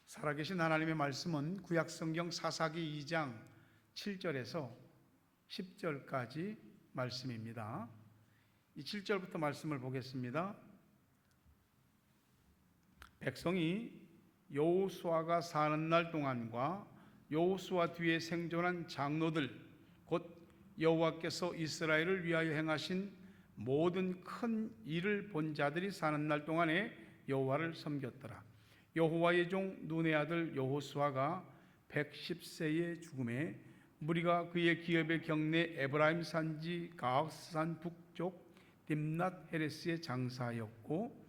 살아계신 하나님의 말씀은 구약성경 사사기 2장 7절에서 10절까지 말씀입니다. 이 7절부터 말씀을 보겠습니다. 백성이 여호수아가 사는 날 동안과 여호수아 뒤에 생존한 장로들 곧 여호와께서 이스라엘을 위하여 행하신 모든 큰 일을 본 자들이 사는 날 동안에 여호와를 섬겼더라. 여호와의 종 눈의 아들 여호수아가 110세의 죽음에 무리가 그의 기업의 경내 에브라임 산지 가악산 북쪽 딥낫 헤레스에 장사하였고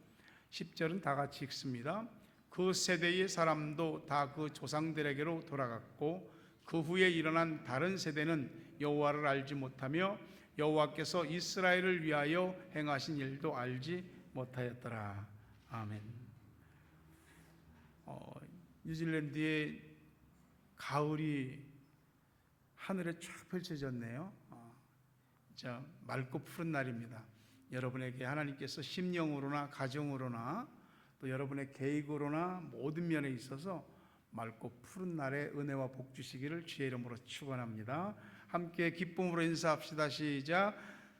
10절은 다 같이 읽습니다. 그 세대의 사람도 다 그 조상들에게로 돌아갔고 그 후에 일어난 다른 세대는 여호와를 알지 못하며 여호와께서 이스라엘을 위하여 행하신 일도 알지 못하였더라. 아멘. 뉴질랜드의 가을이 하늘에 쫙 펼쳐졌네요. 진짜 맑고 푸른 날입니다. 여러분에게 하나님께서 심령으로나 가정으로나 또 여러분의 계획으로나 모든 면에 있어서 맑고 푸른 날에 은혜와 복 주시기를 주의 이름으로 축원합니다. 함께 기쁨으로 인사합시다. 시작.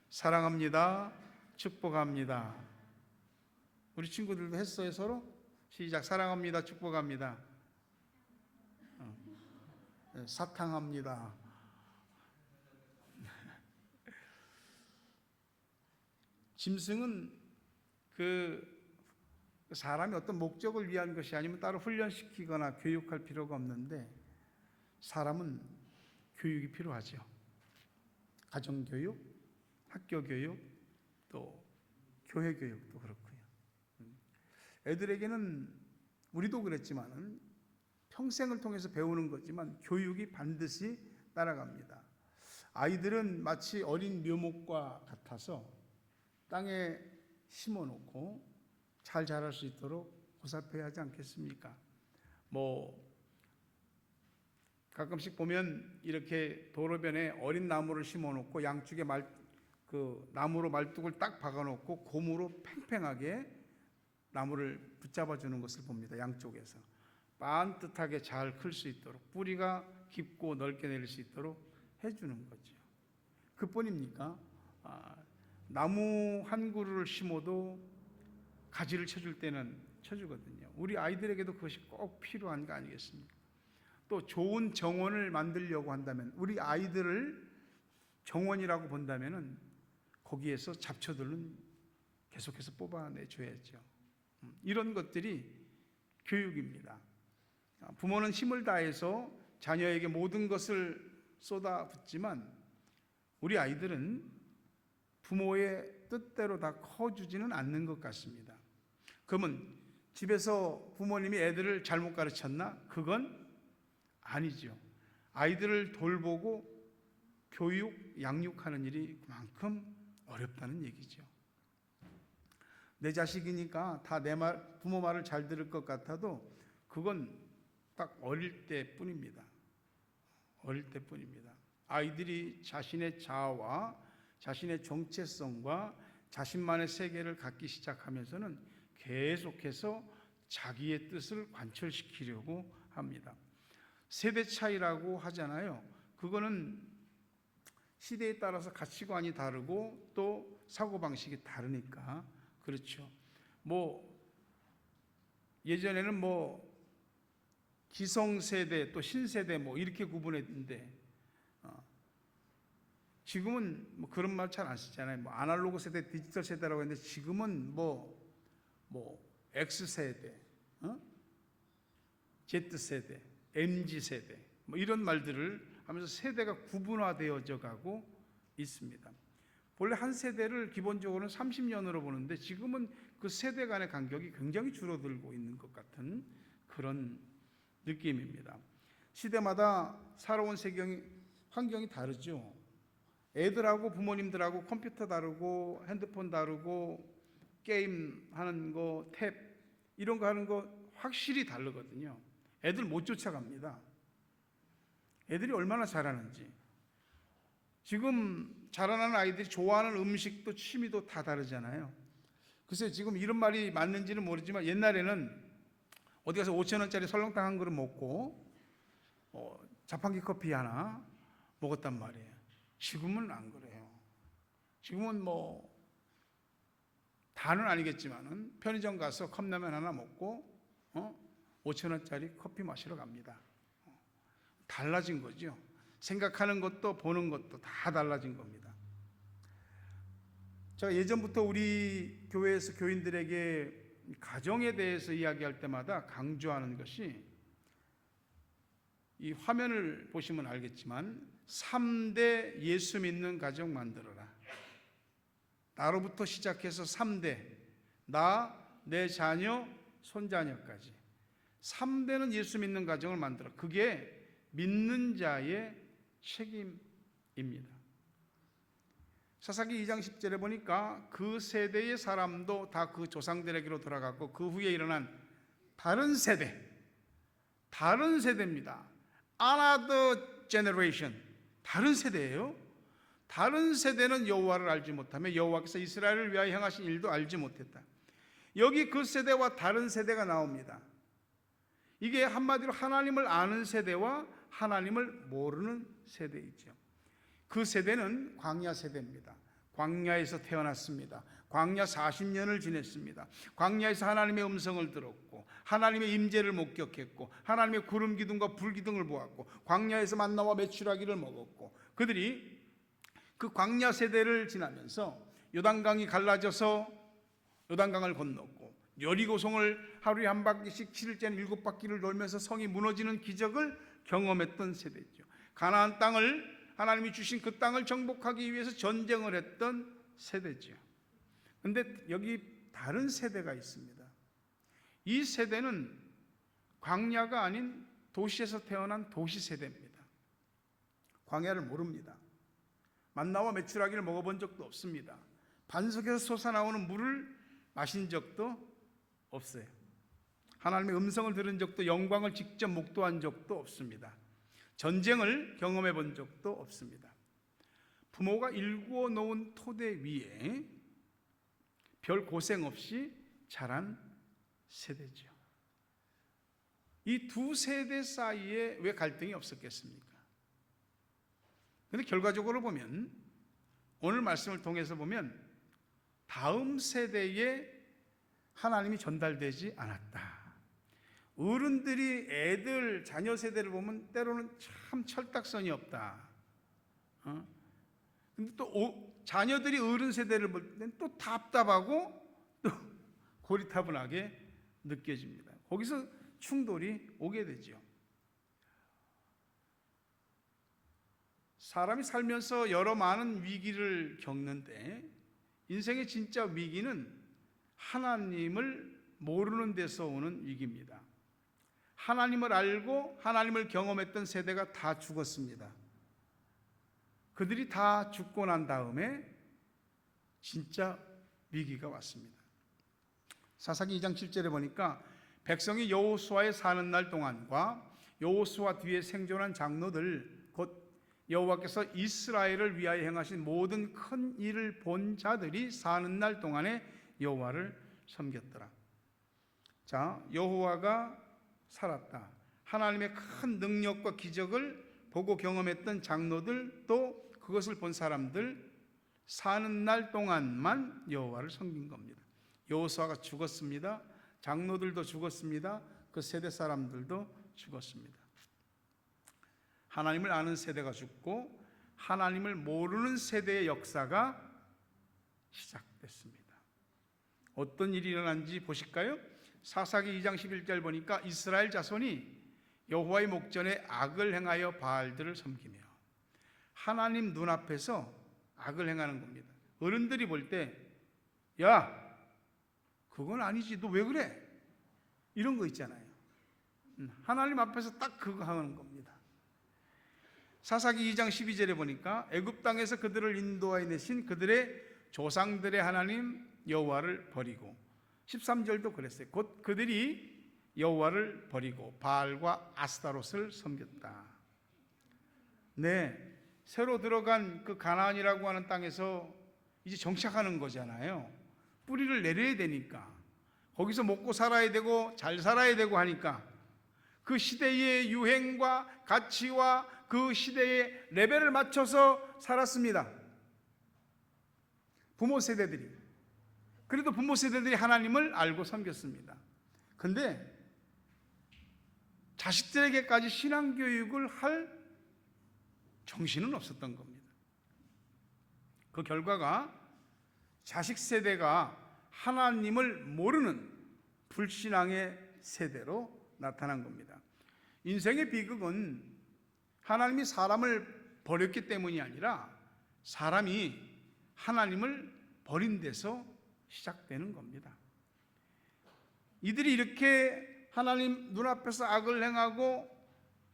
사랑합니다. 축복합니다. 우리 친구들도 했어요 서로? 시작. 사랑합니다. 축복합니다. 사탕합니다. 짐승은 그 사람이 어떤 목적을 위한 것이 아니면 따로 훈련시키거나 교육할 필요가 없는데 사람은 교육이 필요하죠. 가정교육, 학교교육, 또 교회교육도 그렇고요. 애들에게는 우리도 그랬지만 평생을 통해서 배우는 거지만 교육이 반드시 따라갑니다. 아이들은 마치 어린 묘목과 같아서 땅에 심어놓고 잘 자랄 수 있도록 보살펴야 하지 않겠습니까? 가끔씩 보면 이렇게 도로변에 어린 나무를 심어놓고 양쪽에 나무로 말뚝을 딱 박아놓고 고무로 팽팽하게 나무를 붙잡아주는 것을 봅니다. 양쪽에서 반듯하게 잘 클 수 있도록 뿌리가 깊고 넓게 내릴 수 있도록 해주는 거죠. 그뿐입니까? 나무 한 그루를 심어도 가지를 쳐줄 때는 쳐주거든요. 우리 아이들에게도 그것이 꼭 필요한 거 아니겠습니까? 또 좋은 정원을 만들려고 한다면 우리 아이들을 정원이라고 본다면 거기에서 잡초들은 계속해서 뽑아내줘야죠. 이런 것들이 교육입니다. 부모는 힘을 다해서 자녀에게 모든 것을 쏟아붓지만 우리 아이들은 부모의 뜻대로 다 커주지는 않는 것 같습니다. 그러면 집에서 부모님이 애들을 잘못 가르쳤나? 그건 아니죠. 아이들을 돌보고 교육, 양육하는 일이 그만큼 어렵다는 얘기죠. 내 자식이니까 다 부모 말을 잘 들을 것 같아도 그건 딱 어릴 때뿐입니다. 어릴 때뿐입니다. 아이들이 자신의 자아와 자신의 정체성과 자신만의 세계를 갖기 시작하면서는 계속해서 자기의 뜻을 관철시키려고 합니다. 세대 차이라고 하잖아요. 그거는 시대에 따라서 가치관이 다르고 또 사고방식이 다르니까 그렇죠. 예전에는 기성세대 또 신세대 이렇게 구분했는데 지금은 그런 말 잘 안 쓰잖아요. 아날로그 세대, 디지털 세대라고 했는데 지금은 X세대, Z세대, MZ세대 이런 말들을 하면서 세대가 구분화되어져 가고 있습니다. 본래 한 세대를 기본적으로는 30년으로 보는데 지금은 그 세대 간의 간격이 굉장히 줄어들고 있는 것 같은 그런 느낌입니다. 시대마다 살아온 환경이 다르죠. 애들하고 부모님들하고 컴퓨터 다르고 핸드폰 다르고 게임 하는 거, 탭 이런 거 하는 거 확실히 다르거든요. 애들 못 쫓아갑니다. 애들이 얼마나 잘하는지. 지금 자라나는 아이들이 좋아하는 음식도 취미도 다 다르잖아요. 글쎄 지금 이런 말이 맞는지는 모르지만 옛날에는 어디 가서 5,000원짜리 설렁탕 한 그릇 먹고 자판기 커피 하나 먹었단 말이에요. 지금은 안 그래요. 지금은 뭐 다는 아니겠지만은 편의점 가서 컵라면 하나 먹고 5,000원짜리 커피 마시러 갑니다. 달라진 거죠. 생각하는 것도 보는 것도 다 달라진 겁니다. 제가 예전부터 우리 교회에서 교인들에게 가정에 대해서 이야기할 때마다 강조하는 것이, 이 화면을 보시면 알겠지만 3대 예수 믿는 가정 만들어라. 나로부터 시작해서 3대, 나, 내 자녀, 손자녀까지 3대는 예수 믿는 가정을 만들어. 그게 믿는 자의 책임입니다. 사사기 2장 10절에 보니까 그 세대의 사람도 다 그 조상들에게로 돌아갔고 그 후에 일어난 다른 세대입니다. Another generation, 다른 세대예요. 다른 세대는 여호와를 알지 못하며 여호와께서 이스라엘을 위하여 행하신 일도 알지 못했다. 여기 그 세대와 다른 세대가 나옵니다. 이게 한마디로 하나님을 아는 세대와 하나님을 모르는 세대이죠. 그 세대는 광야 세대입니다. 광야에서 태어났습니다. 광야 40년을 지냈습니다. 광야에서 하나님의 음성을 들었고 하나님의 임재를 목격했고 하나님의 구름 기둥과 불 기둥을 보았고 광야에서 만나와 메추라기를 먹었고, 그들이 그 광야 세대를 지나면서 요단강이 갈라져서 요단강을 건넜고 여리고성을 하루에 한 바퀴씩 7일째는 7바퀴를 돌면서 성이 무너지는 기적을 경험했던 세대죠. 가나안 땅을, 하나님이 주신 그 땅을 정복하기 위해서 전쟁을 했던 세대죠. 그런데 여기 다른 세대가 있습니다. 이 세대는 광야가 아닌 도시에서 태어난 도시 세대입니다. 광야를 모릅니다. 만나와 메추라기를 먹어본 적도 없습니다. 반석에서 솟아나오는 물을 마신 적도 없어요. 하나님의 음성을 들은 적도, 영광을 직접 목도한 적도 없습니다. 전쟁을 경험해 본 적도 없습니다. 부모가 일구어 놓은 토대 위에 별 고생 없이 자란 세대죠. 이 두 세대 사이에 왜 갈등이 없었겠습니까? 그런데 결과적으로 보면, 오늘 말씀을 통해서 보면 다음 세대에 하나님이 전달되지 않았다. 어른들이 애들, 자녀 세대를 보면 때로는 참 철딱선이 없다. 근데 또 자녀들이 어른 세대를 볼 때는 또 답답하고 또 고리타분하게 느껴집니다. 거기서 충돌이 오게 되죠. 사람이 살면서 여러 많은 위기를 겪는데 인생의 진짜 위기는 하나님을 모르는 데서 오는 위기입니다. 하나님을 알고 하나님을 경험했던 세대가 다 죽었습니다. 그들이 다 죽고 난 다음에 진짜 위기가 왔습니다. 사사기 2장 7절에 보니까 백성이 여호수아에 사는 날 동안과 여호수아 뒤에 생존한 장로들, 곧 여호와께서 이스라엘을 위하여 행하신 모든 큰 일을 본 자들이 사는 날 동안에 여호와를 섬겼더라. 자, 여호와가 살았다. 하나님의 큰 능력과 기적을 보고 경험했던 장로들, 또 그것을 본 사람들, 사는 날 동안만 여호와를 섬긴 겁니다. 여호수아가 죽었습니다. 장로들도 죽었습니다. 그 세대 사람들도 죽었습니다. 하나님을 아는 세대가 죽고 하나님을 모르는 세대의 역사가 시작됐습니다. 어떤 일이 일어난지 보실까요? 사사기 2장 11절 보니까 이스라엘 자손이 여호와의 목전에 악을 행하여 바알들을 섬기며, 하나님 눈앞에서 악을 행하는 겁니다. 어른들이 볼 때, 야, 그건 아니지, 너 왜 그래? 이런 거 있잖아요. 하나님 앞에서 딱 그거 하는 겁니다. 사사기 2장 12절에 보니까 애굽 땅에서 그들을 인도하여 내신 그들의 조상들의 하나님 여호와를 버리고, 13절도 그랬어요. 곧 그들이 여호와를 버리고 바알과 아스타롯을 섬겼다. 네, 새로 들어간 그 가나안이라고 하는 땅에서 이제 정착하는 거잖아요. 뿌리를 내려야 되니까 거기서 먹고 살아야 되고 잘 살아야 되고 하니까 그 시대의 유행과 가치와 그 시대의 레벨을 맞춰서 살았습니다. 부모 세대들이. 그래도 부모 세대들이 하나님을 알고 섬겼습니다. 근데 자식들에게까지 신앙교육을 할 정신은 없었던 겁니다. 그 결과가 자식 세대가 하나님을 모르는 불신앙의 세대로 나타난 겁니다. 인생의 비극은 하나님이 사람을 버렸기 때문이 아니라 사람이 하나님을 버린 데서 시작되는 겁니다. 이들이 이렇게 하나님 눈앞에서 악을 행하고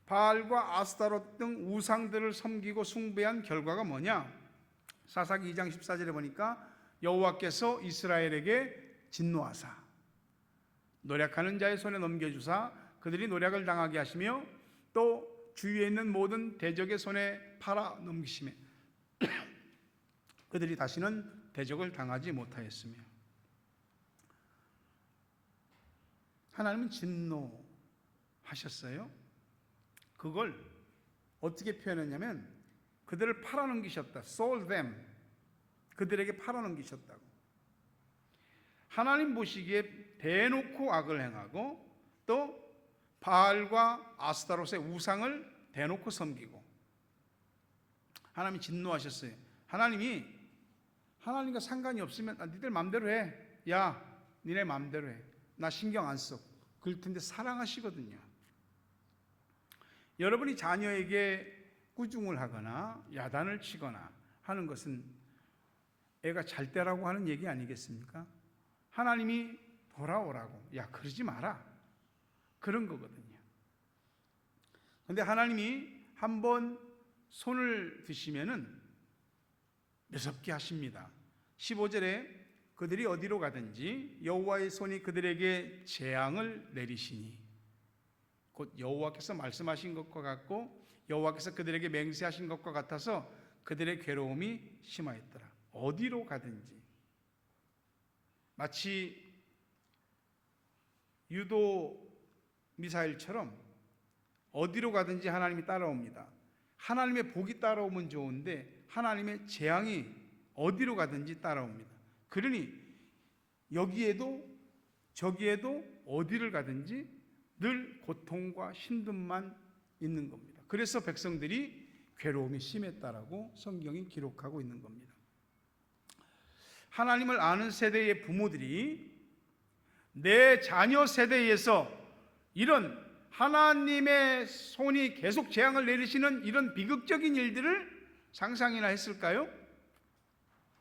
바알과 아스타롯 등 우상들을 섬기고 숭배한 결과가 뭐냐? 사사기 2장 14절에 보니까 여호와께서 이스라엘에게 진노하사 노략하는 자의 손에 넘겨주사 그들이 노략을 당하게 하시며 또 주위에 있는 모든 대적의 손에 팔아 넘기시며 그들이 다시는 대적을 당하지 못하였으며. 하나님은 진노하셨어요. 그걸 어떻게 표현했냐면 그들을 팔아넘기셨다. sold them. 그들에게 팔아넘기셨다고. 하나님 보시기에 대놓고 악을 행하고 또 바알과 아스타롯의 우상을 대놓고 섬기고 하나님이 진노하셨어요. 하나님과 상관이 없으면 니들 맘대로 해. 야, 니네 맘대로 해. 나 신경 안 써. 그럴 텐데 사랑하시거든요. 여러분이 자녀에게 꾸중을 하거나 야단을 치거나 하는 것은 애가 잘 때라고 하는 얘기 아니겠습니까? 하나님이 돌아오라고. 야, 그러지 마라. 그런 거거든요. 그런데 하나님이 한번 손을 드시면은 매섭게 하십니다. 15절에 그들이 어디로 가든지 여호와의 손이 그들에게 재앙을 내리시니, 곧 여호와께서 말씀하신 것과 같고 여호와께서 그들에게 맹세하신 것과 같아서 그들의 괴로움이 심하였더라. 어디로 가든지. 마치 유도 미사일처럼 어디로 가든지 하나님이 따라옵니다. 하나님의 복이 따라오면 좋은데 하나님의 재앙이 어디로 가든지 따라옵니다. 그러니 여기에도 저기에도 어디를 가든지 늘 고통과 힘듦만 있는 겁니다. 그래서 백성들이 괴로움이 심했다라고 성경이 기록하고 있는 겁니다. 하나님을 아는 세대의 부모들이 내 자녀 세대에서 이런 하나님의 손이 계속 재앙을 내리시는 이런 비극적인 일들을 상상이나 했을까요?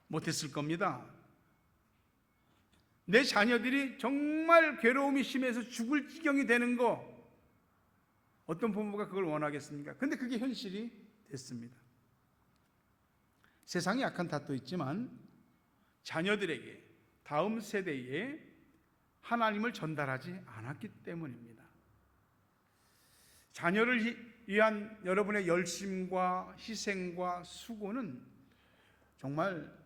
못했을 겁니다. 내 자녀들이 정말 괴로움이 심해서 죽을 지경이 되는 거, 어떤 부모가 그걸 원하겠습니까? 근데 그게 현실이 됐습니다. 세상에 악한 탓도 있지만 자녀들에게 다음 세대에 하나님을 전달하지 않았기 때문입니다. 자녀를 위한 여러분의 열심과 희생과 수고는 정말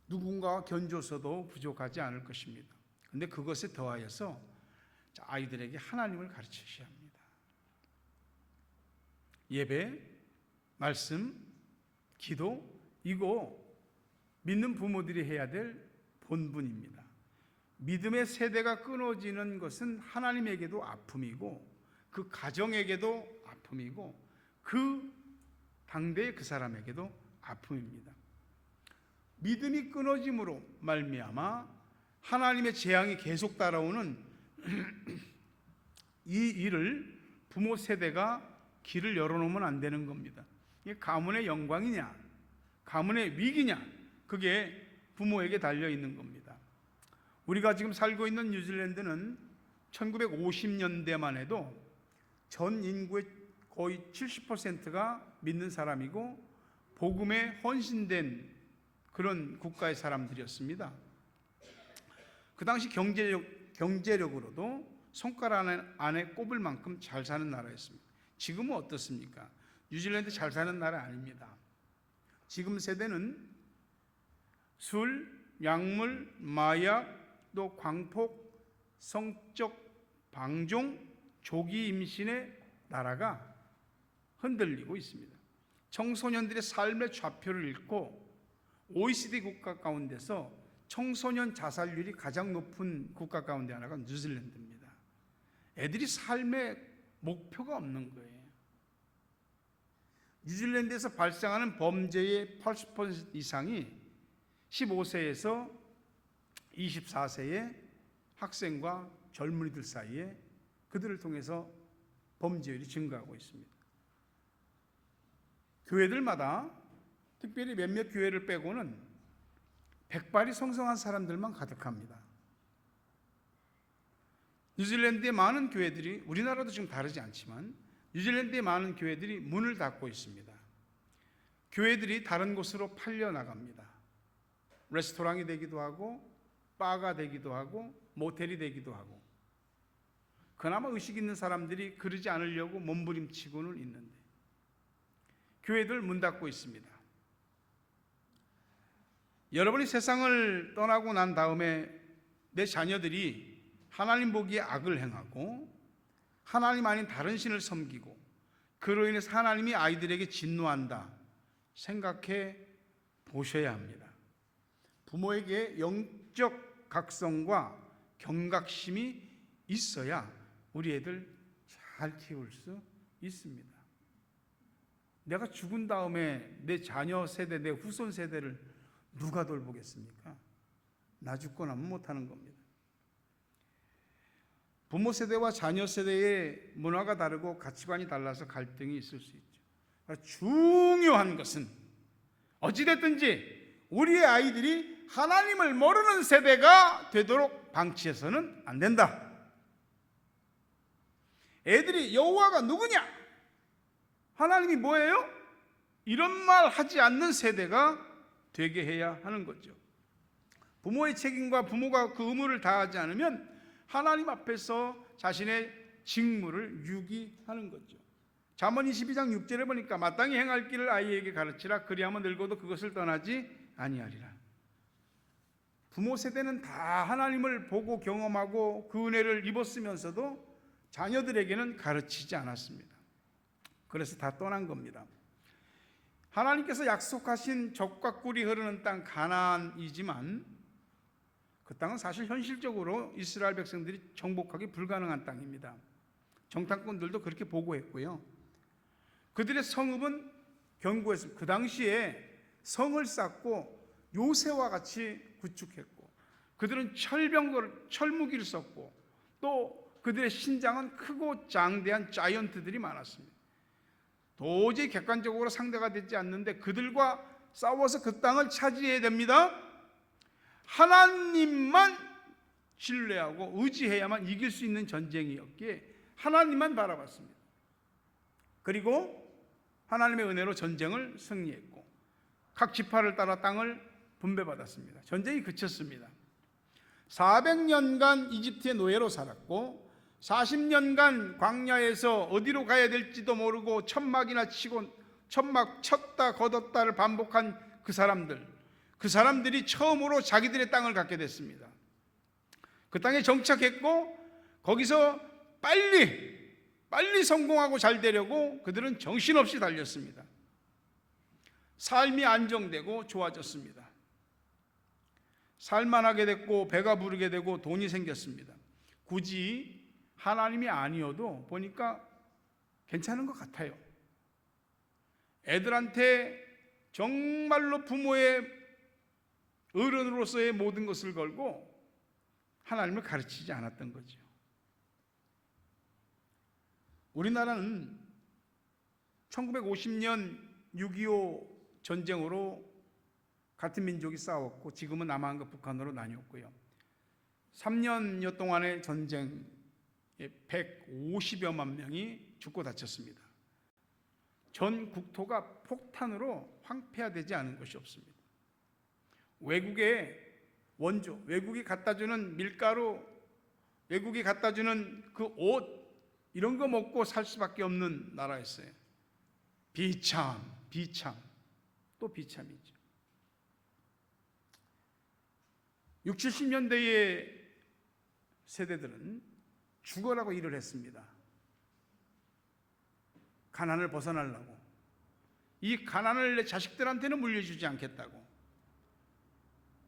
누군가가 견줘서도 부족하지 않을 것입니다. 그런데 그것에 더하여서 아이들에게 하나님을 가르치셔야 합니다. 예배, 말씀, 기도, 이거 믿는 부모들이 해야 될 본분입니다. 믿음의 세대가 끊어지는 것은 하나님에게도 아픔이고 그 가정에게도 아픔이고 그 당대의 그 사람에게도 아픔입니다. 믿음이 끊어짐으로 말미암아 하나님의 재앙이 계속 따라오는 이 일을 부모 세대가 길을 열어놓으면 안 되는 겁니다. 이게 가문의 영광이냐 가문의 위기냐, 그게 부모에게 달려있는 겁니다. 우리가 지금 살고 있는 뉴질랜드는 1950년대만 해도 전 인구의 거의 70%가 믿는 사람이고 복음에 헌신된 그런 국가의 사람들이었습니다. 그 당시 경제력으로도 손가락 안에 꼽을 만큼 잘 사는 나라였습니다. 지금은 어떻습니까? 뉴질랜드 잘 사는 나라 아닙니다. 지금 세대는 술, 약물, 마약, 또 광폭, 성적 방종, 조기 임신의 나라가 흔들리고 있습니다. 청소년들의 삶의 좌표를 잃고 OECD 국가 가운데서 청소년 자살률이 가장 높은 국가 가운데 하나가 뉴질랜드입니다. 애들이 삶의 목표가 없는 거예요. 뉴질랜드에서 발생하는 범죄의 80% 이상이 15세에서 24세의 학생과 젊은이들 사이에 그들을 통해서 범죄율이 증가하고 있습니다. 교회들마다 특별히 몇몇 교회를 빼고는 백발이 성성한 사람들만 가득합니다. 뉴질랜드의 많은 교회들이, 우리나라도 지금 다르지 않지만 뉴질랜드의 많은 교회들이 문을 닫고 있습니다. 교회들이 다른 곳으로 팔려나갑니다. 레스토랑이 되기도 하고 바가 되기도 하고 모텔이 되기도 하고, 그나마 의식 있는 사람들이 그러지 않으려고 몸부림치고는 있는데 교회들 문 닫고 있습니다. 여러분이 세상을 떠나고 난 다음에 내 자녀들이 하나님 보기에 악을 행하고 하나님 아닌 다른 신을 섬기고 그로 인해서 하나님이 아이들에게 진노한다 생각해 보셔야 합니다. 부모에게 영적 각성과 경각심이 있어야 우리 애들 잘 키울 수 있습니다. 내가 죽은 다음에 내 자녀 세대, 내 후손 세대를 누가 돌보겠습니까? 나 죽고 나면 못하는 겁니다. 부모 세대와 자녀 세대의 문화가 다르고 가치관이 달라서 갈등이 있을 수 있죠. 중요한 것은 어찌됐든지 우리의 아이들이 하나님을 모르는 세대가 되도록 방치해서는 안 된다. 애들이 여호와가 누구냐? 하나님이 뭐예요? 이런 말 하지 않는 세대가 되게 해야 하는 거죠. 부모의 책임과 부모가 그 의무를 다하지 않으면 하나님 앞에서 자신의 직무를 유기하는 거죠. 잠언 22장 6절에 보니까 마땅히 행할 길을 아이에게 가르치라. 그리하면 늙어도 그것을 떠나지 아니하리라. 부모 세대는 다 하나님을 보고 경험하고 그 은혜를 입었으면서도 자녀들에게는 가르치지 않았습니다. 그래서 다 떠난 겁니다. 하나님께서 약속하신 젖과 꿀이 흐르는 땅 가나안이지만 그 땅은 사실 현실적으로 이스라엘 백성들이 정복하기 불가능한 땅입니다. 정탐꾼들도 그렇게 보고했고요. 그들의 성읍은 견고했습니다. 그 당시에 성을 쌓고 요새와 같이 구축했고 그들은 철무기를 썼고 또 그들의 신장은 크고 장대한 자이언트들이 많았습니다. 도저히 객관적으로 상대가 되지 않는데 그들과 싸워서 그 땅을 차지해야 됩니다. 하나님만 신뢰하고 의지해야만 이길 수 있는 전쟁이었기에 하나님만 바라봤습니다. 그리고 하나님의 은혜로 전쟁을 승리했고 각 지파를 따라 땅을 분배받았습니다. 전쟁이 그쳤습니다. 400년간 이집트의 노예로 살았고 40년간 광야에서 어디로 가야 될지도 모르고 천막이나 치고 천막 쳤다 걷었다를 반복한 그 사람들이 처음으로 자기들의 땅을 갖게 됐습니다. 그 땅에 정착했고 거기서 빨리 성공하고 잘 되려고 그들은 정신없이 달렸습니다. 삶이 안정되고 좋아졌습니다. 살만하게 됐고 배가 부르게 되고 돈이 생겼습니다. 굳이 하나님이 아니어도 보니까 괜찮은 것 같아요. 애들한테 정말로 부모의 어른으로서의 모든 것을 걸고 하나님을 가르치지 않았던 거죠. 우리나라는 1950년 6.25 전쟁으로 같은 민족이 싸웠고 지금은 남한과 북한으로 나뉘었고요. 3년여 동안의 전쟁에 150여만 명이 죽고 다쳤습니다. 전 국토가 폭탄으로 황폐화되지 않은 것이 없습니다. 외국의 원조, 외국이 갖다주는 밀가루, 외국이 갖다주는 그 옷, 이런 거 먹고 살 수밖에 없는 나라였어요. 비참, 또 비참이죠. 60, 70년대에 세대들은 죽어라고 일을 했습니다. 가난을 벗어나려고. 이 가난을 내 자식들한테는 물려주지 않겠다고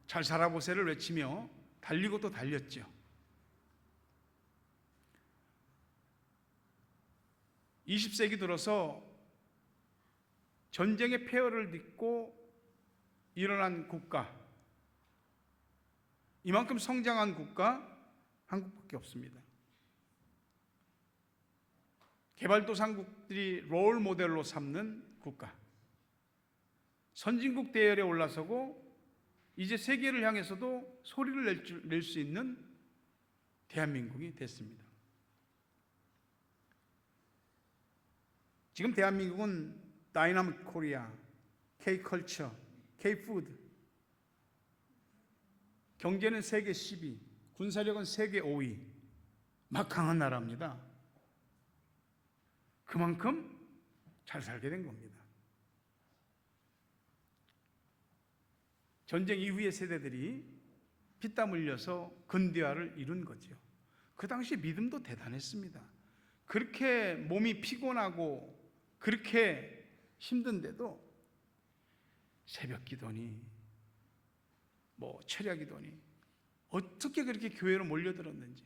잘 살아보세를 외치며 달리고 또 달렸죠. 20세기 들어서 전쟁의 폐허를 딛고 일어난 국가, 이만큼 성장한 국가 한국밖에 없습니다. 개발도상국들이 롤 모델로 삼는 국가, 선진국 대열에 올라서고 이제 세계를 향해서도 소리를 낼 수 있는 대한민국이 됐습니다. 지금 대한민국은 다이나믹 코리아, K컬처, K푸드, 경제는 세계 10위, 군사력은 세계 5위, 막강한 나라입니다. 그만큼 잘 살게 된 겁니다. 전쟁 이후의 세대들이 피땀 흘려서 근대화를 이룬 거죠. 그 당시 믿음도 대단했습니다. 그렇게 몸이 피곤하고 그렇게 힘든데도 새벽 기도니 철야 기도니 어떻게 그렇게 교회로 몰려들었는지,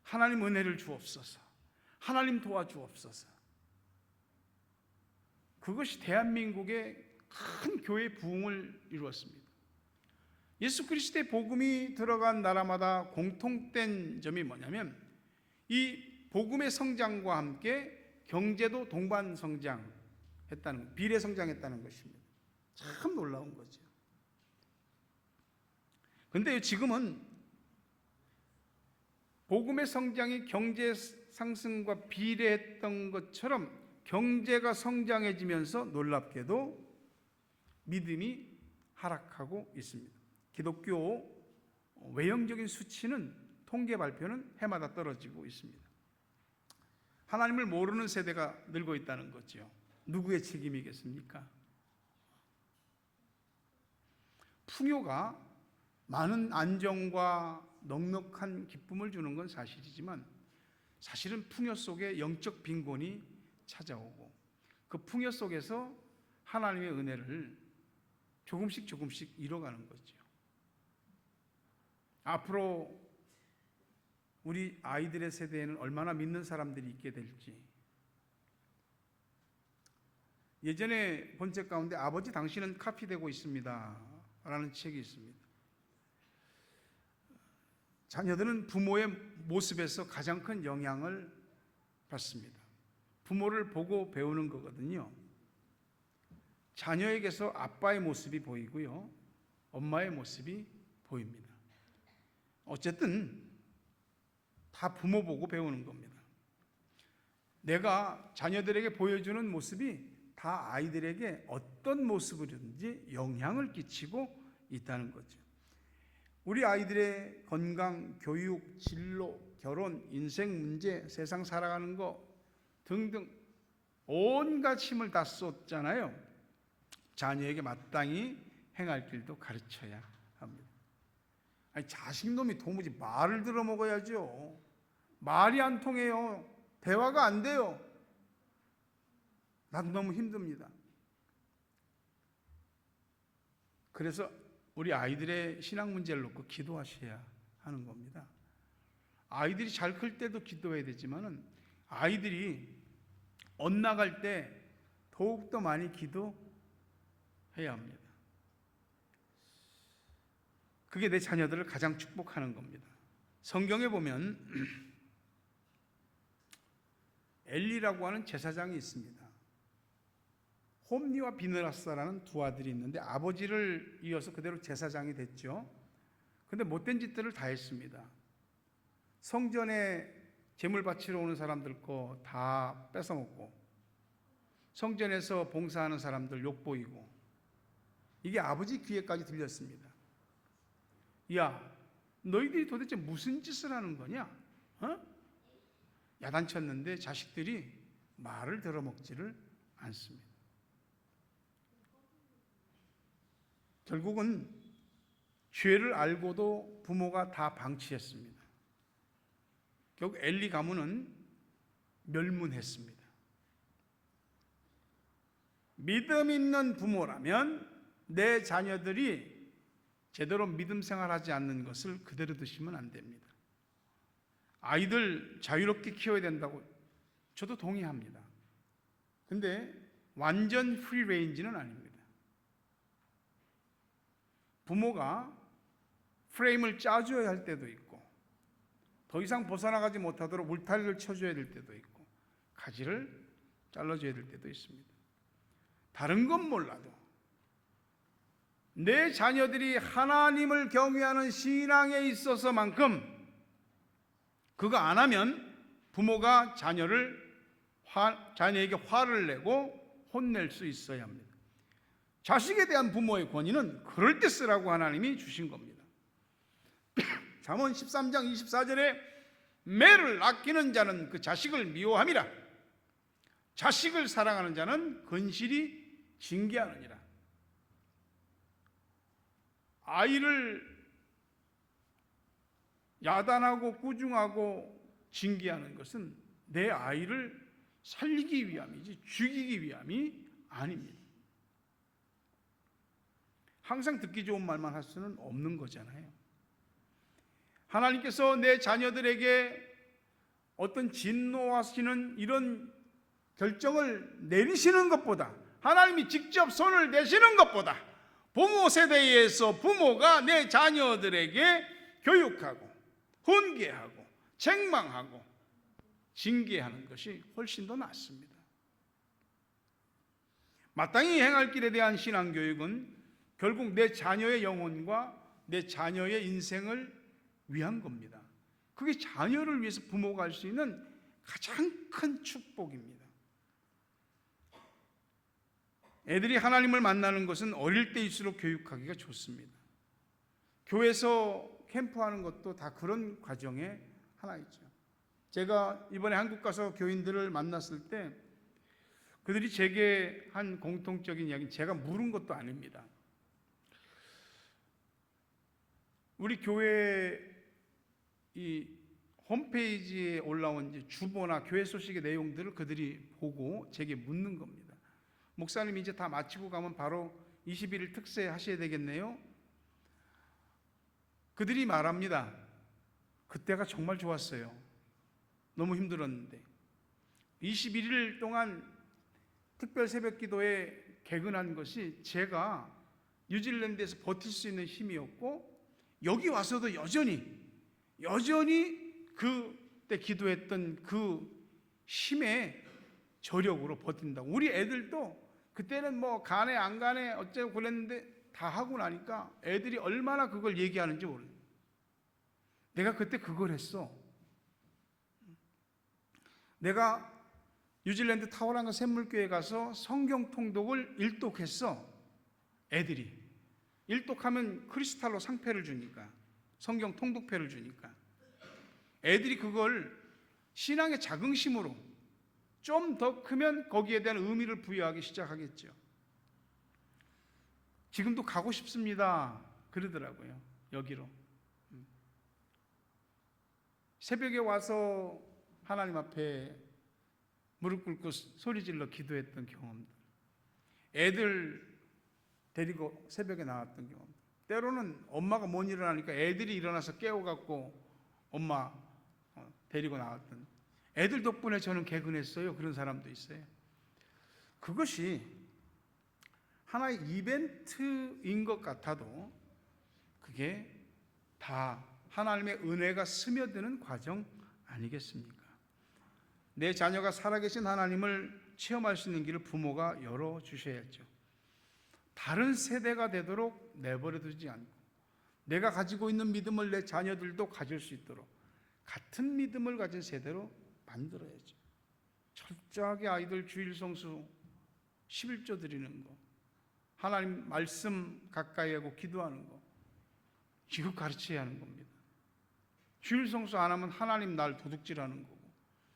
하나님 은혜를 주옵소서, 하나님 도와주옵소서. 그것이 대한민국의 큰 교회 부흥을 이루었습니다. 예수 그리스도의 복음이 들어간 나라마다 공통된 점이 뭐냐면 이 복음의 성장과 함께 경제도 동반 성장했다는, 비례 성장했다는 것입니다. 참 놀라운 거죠. 그런데 지금은 복음의 성장이 경제 상승과 비례했던 것처럼 경제가 성장해지면서 놀랍게도 믿음이 하락하고 있습니다. 기독교 외형적인 수치는, 통계 발표는 해마다 떨어지고 있습니다. 하나님을 모르는 세대가 늘고 있다는 거죠. 누구의 책임이겠습니까? 풍요가 많은 안정과 넉넉한 기쁨을 주는 건 사실이지만 사실은 풍요 속에 영적 빈곤이 찾아오고 그 풍요 속에서 하나님의 은혜를 조금씩 잃어가는 거죠. 앞으로 우리 아이들의 세대에는 얼마나 믿는 사람들이 있게 될지. 예전에 본 책 가운데 아버지 당신은 카피되고 있습니다 라는 책이 있습니다. 자녀들은 부모의 모습에서 가장 큰 영향을 받습니다. 부모를 보고 배우는 거거든요. 자녀에게서 아빠의 모습이 보이고요, 엄마의 모습이 보입니다. 어쨌든 다 부모 보고 배우는 겁니다. 내가 자녀들에게 보여주는 모습이 다 아이들에게 어떤 모습이든지 영향을 끼치고 있다는 거죠. 우리 아이들의 건강, 교육, 진로, 결혼, 인생 문제, 세상 살아가는 거 등등 온갖 힘을 다 쏟잖아요. 자녀에게 마땅히 행할 길도 가르쳐야 합니다. 아니, 자식놈이 도무지 말을 들어먹어야죠. 말이 안 통해요. 대화가 안 돼요. 나도 너무 힘듭니다. 그래서 우리 아이들의 신앙 문제를 놓고 기도하셔야 하는 겁니다. 아이들이 잘 클 때도 기도해야 되지만은 아이들이 엇나갈 때 더욱더 많이 기도해야 합니다. 그게 내 자녀들을 가장 축복하는 겁니다. 성경에 보면 엘리라고 하는 제사장이 있습니다. 홈니와 비느라스라는 두 아들이 있는데 아버지를 이어서 그대로 제사장이 됐죠. 그런데 못된 짓들을 다 했습니다. 성전에 제물 바치러 오는 사람들 거 다 뺏어먹고, 성전에서 봉사하는 사람들 욕보이고, 이게 아버지 귀에까지 들렸습니다. 야, 너희들이 도대체 무슨 짓을 하는 거냐? 야단쳤는데 자식들이 말을 들어먹지를 않습니다. 결국은 죄를 알고도 부모가 다 방치했습니다. 결국 엘리 가문은 멸문했습니다. 믿음 있는 부모라면 내 자녀들이 제대로 믿음 생활하지 않는 것을 그대로 두시면 안 됩니다. 아이들 자유롭게 키워야 된다고 저도 동의합니다. 근데 완전 프리 레인지는 아닙니다. 부모가 프레임을 짜줘야 할 때도 있고, 더 이상 벗어나가지 못하도록 울타리를 쳐줘야 될 때도 있고, 가지를 잘라줘야 될 때도 있습니다. 다른 건 몰라도 내 자녀들이 하나님을 경외하는 신앙에 있어서만큼 그거 안 하면 부모가 자녀에게 화를 내고 혼낼 수 있어야 합니다. 자식에 대한 부모의 권위는 그럴 때 쓰라고 하나님이 주신 겁니다. 잠언 13장 24절에 매를 아끼는 자는 그 자식을 미워함이라. 자식을 사랑하는 자는 건실히 징계하느니라. 아이를 야단하고 꾸중하고 징계하는 것은 내 아이를 살리기 위함이지 죽이기 위함이 아닙니다. 항상 듣기 좋은 말만 할 수는 없는 거잖아요. 하나님께서 내 자녀들에게 어떤 진노하시는 이런 결정을 내리시는 것보다, 하나님이 직접 손을 대시는 것보다 부모 세대에서 부모가 내 자녀들에게 교육하고 훈계하고 책망하고 징계하는 것이 훨씬 더 낫습니다. 마땅히 행할 길에 대한 신앙교육은 결국 내 자녀의 영혼과 내 자녀의 인생을 위한 겁니다. 그게 자녀를 위해서 부모가 할 수 있는 가장 큰 축복입니다. 애들이 하나님을 만나는 것은 어릴 때일수록 교육하기가 좋습니다. 교회에서 캠프하는 것도 다 그런 과정의 하나이죠. 제가 이번에 한국 가서 교인들을 만났을 때 그들이 제게 한 공통적인 이야기는 제가 물은 것도 아닙니다. 우리 교회 이 홈페이지에 올라온 이제 주보나 교회 소식의 내용들을 그들이 보고 제게 묻는 겁니다. 목사님 이제 다 마치고 가면 바로 21일 특세 하셔야 되겠네요. 그들이 말합니다. 그때가 정말 좋았어요. 너무 힘들었는데 21일 동안 특별 새벽 기도에 개근한 것이 제가 뉴질랜드에서 버틸 수 있는 힘이었고, 여기 와서도 여전히 그때 기도했던 그 힘의 저력으로 버틴다고. 우리 애들도 그때는 뭐 가네 안 가네 어쩌고 그랬는데 다 하고 나니까 애들이 얼마나 그걸 얘기하는지 모르겠어요. 내가 그때 그걸 했어. 내가 뉴질랜드 타워랑가 샘물교회 가서 성경 통독을 일독했어. 애들이 일독하면 크리스탈로 상패를 주니까, 성경 통독패를 주니까 애들이 그걸 신앙의 자긍심으로 좀 더 크면 거기에 대한 의미를 부여하기 시작하겠죠. 지금도 가고 싶습니다 그러더라고요. 여기로 새벽에 와서 하나님 앞에 무릎 꿇고 소리질러 기도했던 경험들, 애들 데리고 새벽에 나왔던 경험들, 때로는 엄마가 못 일어나니까 애들이 일어나서 깨워갖고 엄마 데리고 나왔던, 애들 덕분에 저는 개근했어요. 그런 사람도 있어요. 그것이 하나의 이벤트인 것 같아도 그게 다 하나님의 은혜가 스며드는 과정 아니겠습니까? 내 자녀가 살아계신 하나님을 체험할 수 있는 길을 부모가 열어주셔야죠. 다른 세대가 되도록 내버려두지 않고 내가 가지고 있는 믿음을 내 자녀들도 가질 수 있도록 같은 믿음을 가진 세대로 만들어야죠. 철저하게 아이들 주일 성수 11조 드리는 거, 하나님 말씀 가까이 하고 기도하는 거, 이거 가르쳐야 하는 겁니다. 주일 성수 안 하면 하나님 날 도둑질하는 거고,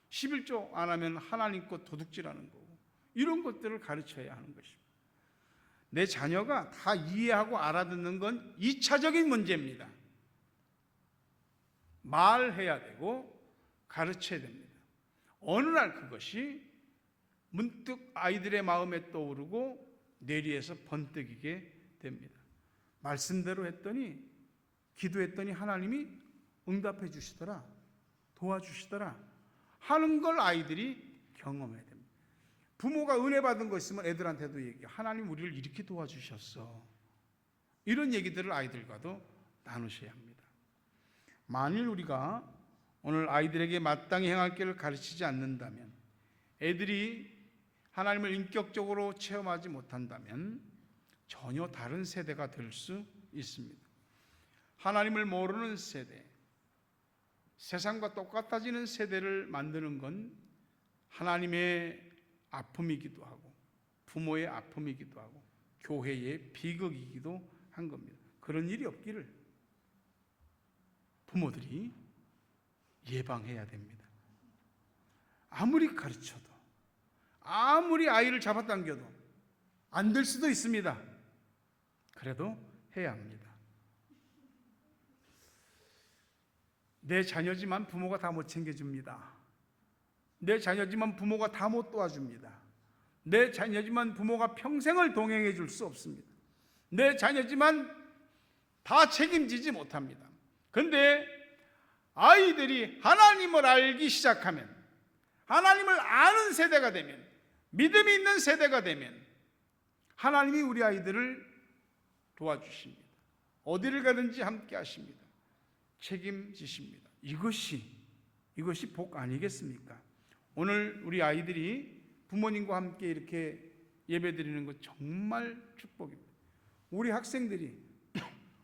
11조 안 하면 하나님 것 도둑질하는 거고, 이런 것들을 가르쳐야 하는 것입니다. 내 자녀가 다 이해하고 알아듣는 건 2차적인 문제입니다. 말해야 되고 가르쳐야 됩니다. 어느 날 그것이 문득 아이들의 마음에 떠오르고 뇌리에서 번뜩이게 됩니다. 말씀대로 했더니, 기도했더니 하나님이 응답해 주시더라, 도와주시더라 하는 걸 아이들이 경험해야 됩니다. 부모가 은혜 받은 거 있으면 애들한테도 얘기해. 하나님 우리를 이렇게 도와주셨어. 이런 얘기들을 아이들과도 나누셔야 합니다. 만일 우리가 오늘 아이들에게 마땅히 행할 길을 가르치지 않는다면, 애들이 하나님을 인격적으로 체험하지 못한다면 전혀 다른 세대가 될 수 있습니다. 하나님을 모르는 세대, 세상과 똑같아지는 세대를 만드는 건 하나님의 아픔이기도 하고 부모의 아픔이기도 하고 교회의 비극이기도 한 겁니다. 그런 일이 없기를 부모들이 예방해야 됩니다. 아무리 가르쳐도, 아무리 아이를 잡아당겨도 안 될 수도 있습니다. 그래도 해야 합니다. 내 자녀지만 부모가 다 못 챙겨줍니다. 내 자녀지만 부모가 다 못 도와줍니다. 내 자녀지만 부모가 평생을 동행해 줄 수 없습니다. 내 자녀지만 다 책임지지 못합니다. 그런데 아이들이 하나님을 알기 시작하면, 하나님을 아는 세대가 되면, 믿음이 있는 세대가 되면 하나님이 우리 아이들을 도와주십니다. 어디를 가든지 함께 하십니다. 책임지십니다. 이것이 복 아니겠습니까? 오늘 우리 아이들이 부모님과 함께 이렇게 예배드리는 것 정말 축복입니다. 우리 학생들이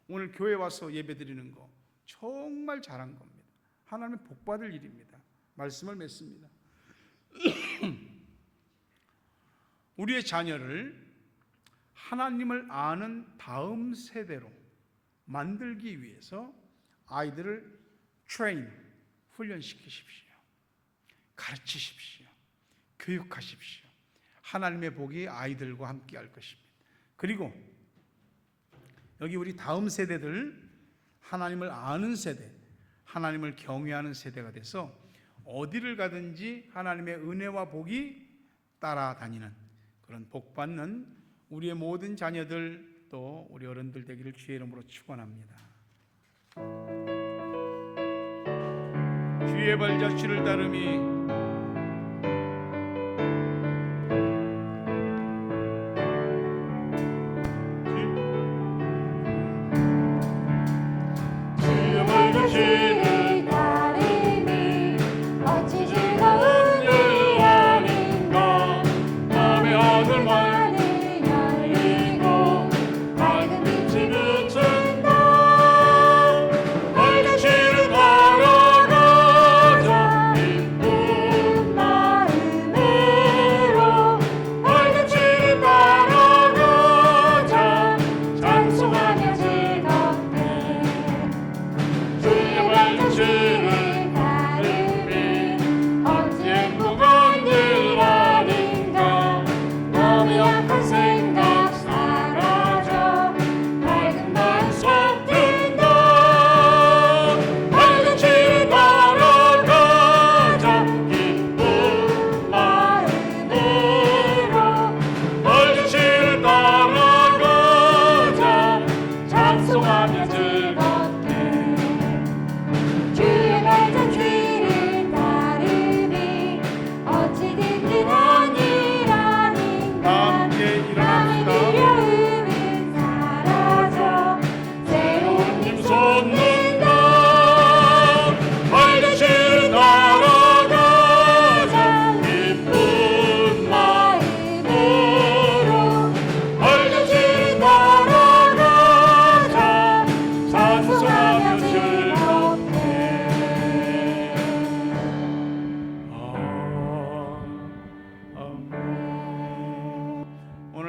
오늘 교회 와서 예배드리는 거 정말 잘한 겁니다. 하나님의 복 받을 일입니다. 말씀을 맺습니다. 우리의 자녀를 하나님을 아는 다음 세대로 만들기 위해서 아이들을 훈련시키십시오. 가르치십시오. 교육하십시오. 하나님의 복이 아이들과 함께 할 것입니다. 그리고 여기 우리 다음 세대들, 하나님을 아는 세대, 하나님을 경외하는 세대가 돼서 어디를 가든지 하나님의 은혜와 복이 따라다니는 그런 복받는 우리의 모든 자녀들, 또 우리 어른들 되기를 주의 이름으로 축원합니다. 주의 발자 주를 따름이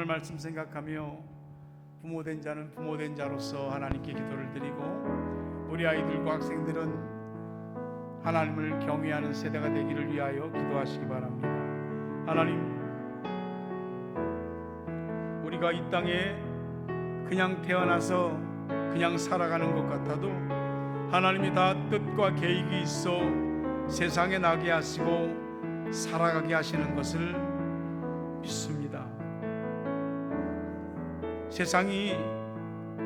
말씀 생각하며 부모된 자는 부모된 자로서 하나님께 기도를 드리고, 우리 아이들과 학생들은 하나님을 경외하는 세대가 되기를 위하여 기도하시기 바랍니다. 하나님, 우리가 이 땅에 그냥 태어나서 그냥 살아가는 것 같아도 하나님이 다 뜻과 계획이 있어 세상에 나게 하시고 살아가게 하시는 것을 믿습니다. 세상이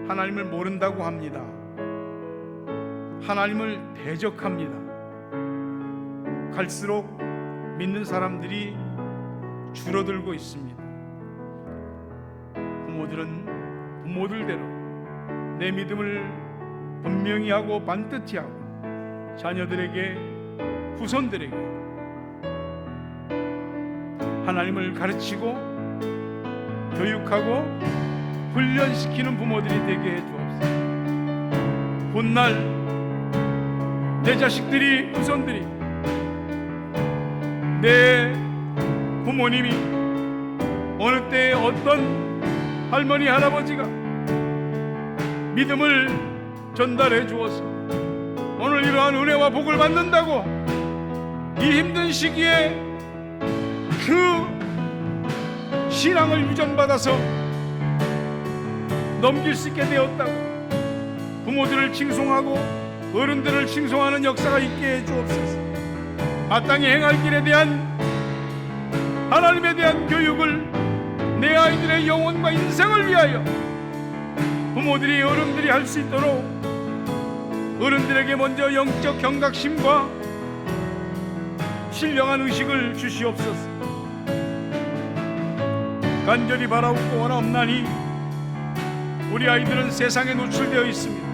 하나님을 모른다고 합니다. 하나님을 대적합니다. 갈수록 믿는 사람들이 줄어들고 있습니다. 부모들은 부모들대로 내 믿음을 분명히 하고 반듯히 하고 자녀들에게, 후손들에게 하나님을 가르치고 교육하고 훈련시키는 부모들이 되게 해주옵소서. 훗날 내 자식들이, 후손들이, 내 부모님이 어느 때에 어떤 할머니, 할아버지가 믿음을 전달해 주어서 오늘 이러한 은혜와 복을 받는다고 이 힘든 시기에 그 신앙을 유전받아서 넘길 수 있게 되었다고 부모들을 칭송하고 어른들을 칭송하는 역사가 있게 해 주옵소서. 마땅히 행할 길에 대한 하나님에 대한 교육을 내 아이들의 영혼과 인생을 위하여 부모들이, 어른들이 할 수 있도록 어른들에게 먼저 영적 경각심과 신령한 의식을 주시옵소서. 간절히 바라옵고 원하옵나니 우리 아이들은 세상에 노출되어 있습니다.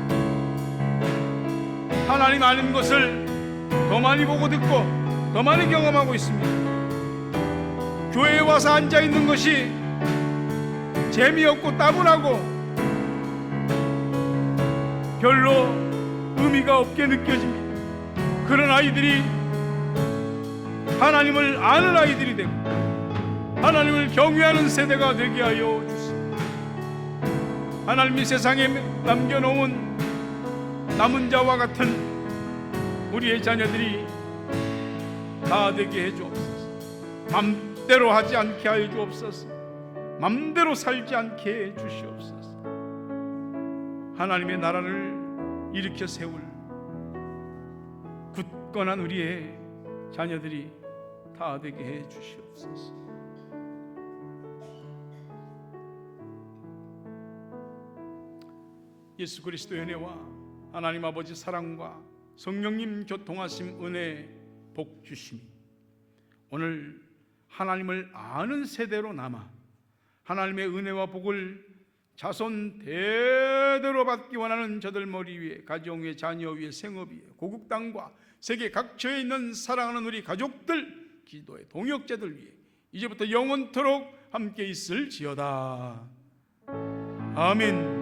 하나님 아는 것을 더 많이 보고 듣고 더 많이 경험하고 있습니다. 교회에 와서 앉아있는 것이 재미없고 따분하고 별로 의미가 없게 느껴집니다. 그런 아이들이 하나님을 아는 아이들이 되고 하나님을 경외하는 세대가 되게 하여 주시옵소서. 하나님이 세상에 남겨놓은 남은 자와 같은 우리의 자녀들이 다 되게 해 주옵소서. 맘대로 하지 않게 하여 주옵소서. 맘대로 살지 않게 해 주시옵소서. 하나님의 나라를 일으켜 세울 굳건한 우리의 자녀들이 다 되게 해 주시옵소서. 예수 그리스도의 은혜와 하나님 아버지 사랑과 성령님 교통하심, 은혜, 복 주심이 오늘 하나님을 아는 세대로 남아 하나님의 은혜와 복을 자손 대대로 받기 원하는 저들 머리 위에, 가정 위에, 자녀 위에, 생업 위에, 고국 땅과 세계 각처에 있는 사랑하는 우리 가족들, 기도의 동역자들 위에 이제부터 영원토록 함께 있을지어다. 아멘.